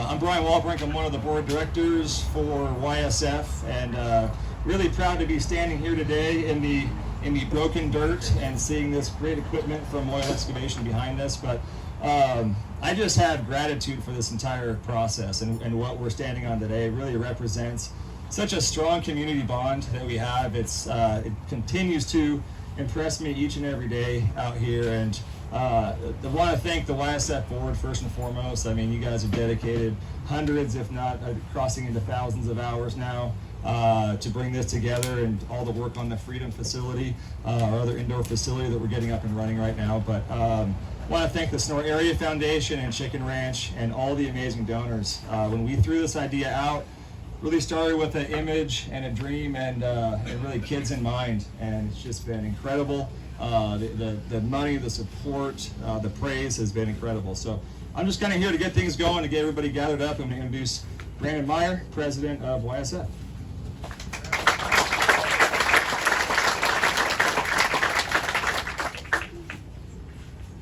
I'm Brian Wahlbrink. I'm one of the board directors for YSF, and really proud to be standing here today in the broken dirt and seeing this great equipment from Oil Excavation behind us. But I just have gratitude for this entire process, and what we're standing on today really represents such a strong community bond that we have. It continues to impress me each and every day out here, and I want to thank the YSF board first and foremost. I mean, you guys have dedicated hundreds, if not crossing into thousands of hours now to bring this together, and all the work on the Freedom facility, our other indoor facility that we're getting up and running right now. But I want to thank the Sonora Area Foundation and Chicken Ranch and all the amazing donors. When we threw this idea out, really started with an image and a dream and really kids in mind, and it's just been incredible. The money, the support, the praise has been incredible. So I'm just kind of here to get things going, to get everybody gathered up, and to introduce Brandon Meyer, president of YSF.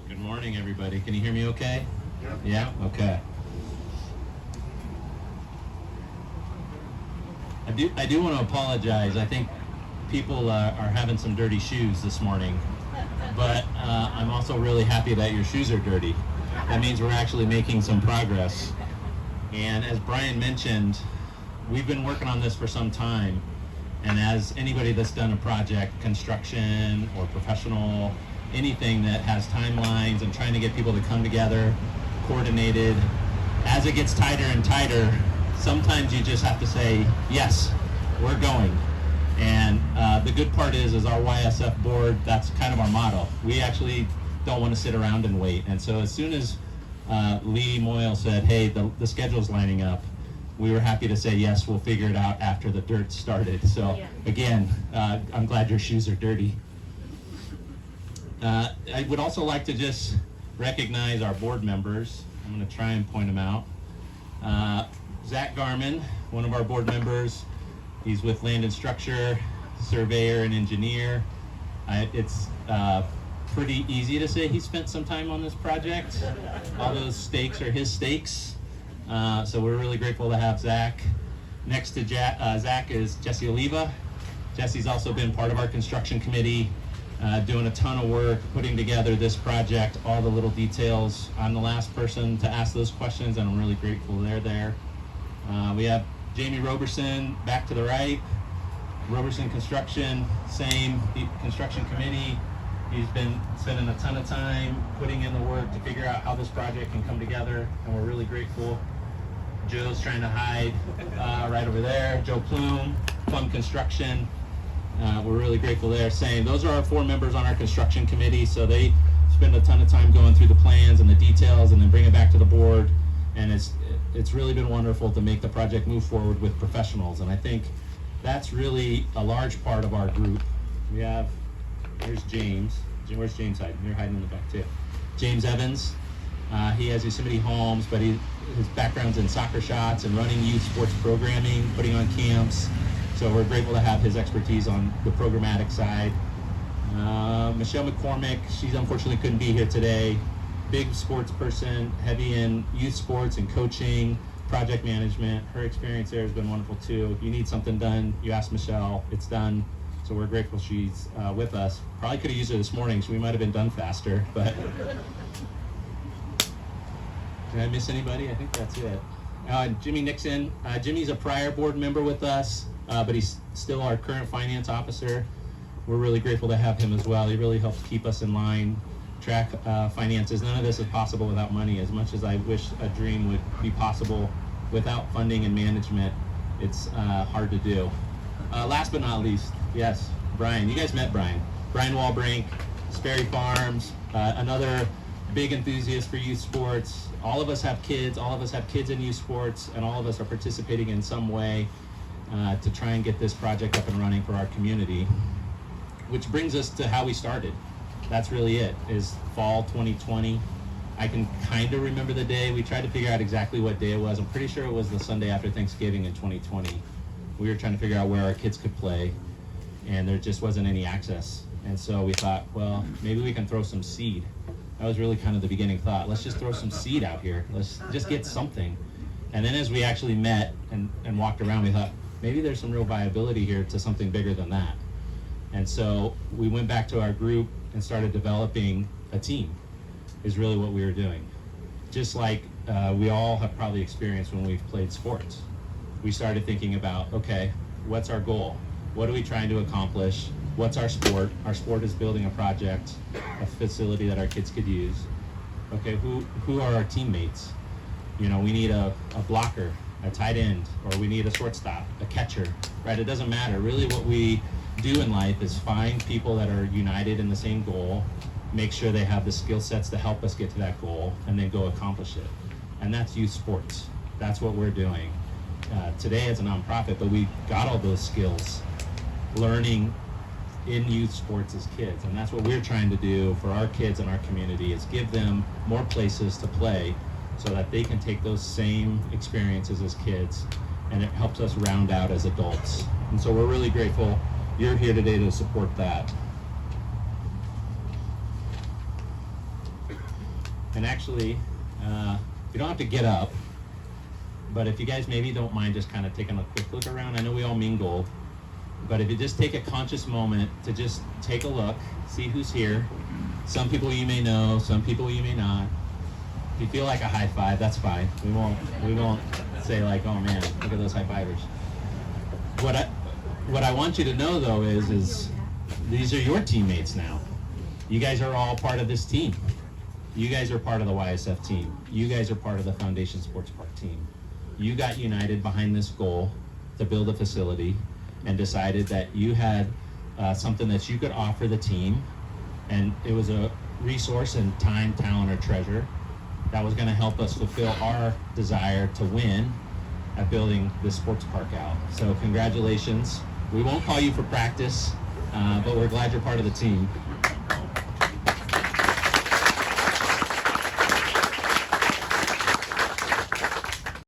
Good morning, everybody. Can you hear me okay? Yeah? Okay. I do want to apologize. I think people are having some dirty shoes this morning, but I'm also really happy that your shoes are dirty. That means we're actually making some progress. And as Brian mentioned, we've been working on this for some time, and as anybody that's done a project, construction or professional, anything that has timelines and trying to get people to come together, coordinated, as it gets tighter and tighter, sometimes you just have to say, yes, we're going. And the good part is our YSF board, that's kind of our motto. We actually don't want to sit around and wait. And so as soon as Lee Moyle said, hey, the schedule's lining up, we were happy to say, yes, we'll figure it out after the dirt started. So again, I'm glad your shoes are dirty. I would also like to just recognize our board members. I'm going to try and point them out. Zach Garman, one of our board members, he's with Land and Structure, surveyor and engineer. It's pretty easy to say he spent some time on this project. All those stakes are his stakes. So we're really grateful to have Zach. Next to Zach is Jesse Oliva. Jesse's also been part of our construction committee, doing a ton of work, putting together this project, all the little details. I'm the last person to ask those questions, and I'm really grateful they're there. We have Jamie Roberson back to the right. Roberson Construction, same construction committee. He's been spending a ton of time putting in the work to figure out how this project can come together, and we're really grateful. Joe's trying to hide right over there. Joe Plume, Plum Construction. We're really grateful there. Same. Those are our 4 members on our construction committee, so they spend a ton of time going through the plans and the details and then bring it back to the board. And it's really been wonderful to make the project move forward with professionals, and I think that's really a large part of our group. We have, here's James. Where's James hiding? You're hiding in the back too. James Evans. He has Yosemite Homes, but his background's in soccer shots and running youth sports programming, putting on camps. So we're grateful to have his expertise on the programmatic side. Michelle McCormick, she unfortunately couldn't be here today. Big sports person, heavy in youth sports and coaching, project management. Her experience there has been wonderful too. If you need something done, you ask Michelle, it's done. So we're grateful she's with us. Probably could have used her this morning, so we might have been done faster, but. Did I miss anybody? I think that's it. Jimmy Nixon. Jimmy's a prior board member with us, but he's still our current finance officer. We're really grateful to have him as well. He really helps keep us in line, track finances. None of this is possible without money. As much as I wish a dream would be possible without funding and management, it's hard to do. Last but not least, yes, Brian. You guys met Brian. Brian Wahlbrink, Sperry Farms, another big enthusiast for youth sports. All of us have kids. All of us have kids in youth sports, and all of us are participating in some way to try and get this project up and running for our community. Which brings us to how we started. That's really it, is fall 2020. I can kind of remember the day. We tried to figure out exactly what day it was. I'm pretty sure it was the Sunday after Thanksgiving in 2020. We were trying to figure out where our kids could play, and there just wasn't any access. And so we thought, well, maybe we can throw some seed. That was really kind of the beginning thought. Let's just throw some seed out here. Let's just get something. And then as we actually met and walked around, we thought, maybe there's some real viability here to something bigger than that. And so we went back to our group and started developing a team, is really what we were doing. Just like we all have probably experienced when we've played sports. We started thinking about, okay, what's our goal? What are we trying to accomplish? What's our sport? Our sport is building a project, a facility that our kids could use. Okay, who are our teammates? You know, we need a blocker, a tight end, or we need a shortstop, a catcher, right? It doesn't matter. Really what we do in life is find people that are united in the same goal, make sure they have the skill sets to help us get to that goal, and then go accomplish it. And that's youth sports. That's what we're doing. Today as a nonprofit, but we got all those skills learning in youth sports as kids. And that's what we're trying to do for our kids in our community, is give them more places to play so that they can take those same experiences as kids, and it helps us round out as adults. And so we're really grateful you're here today to support that. And actually, you don't have to get up, but if you guys maybe don't mind just kind of taking a quick look around. I know we all mingle, but if you just take a conscious moment to just take a look, see who's here. Some people you may know, some people you may not. If you feel like a high five, that's fine. We won't say like, oh man, look at those high fivers. What I want you to know though is these are your teammates now. You guys are all part of this team. You guys are part of the YSF team. You guys are part of the Foundation Sports Park team. You got united behind this goal to build a facility and decided that you had something that you could offer the team, and it was a resource and time, talent, or treasure that was going to help us fulfill our desire to win at building this sports park out. So congratulations. We won't call you for practice, but we're glad you're part of the team.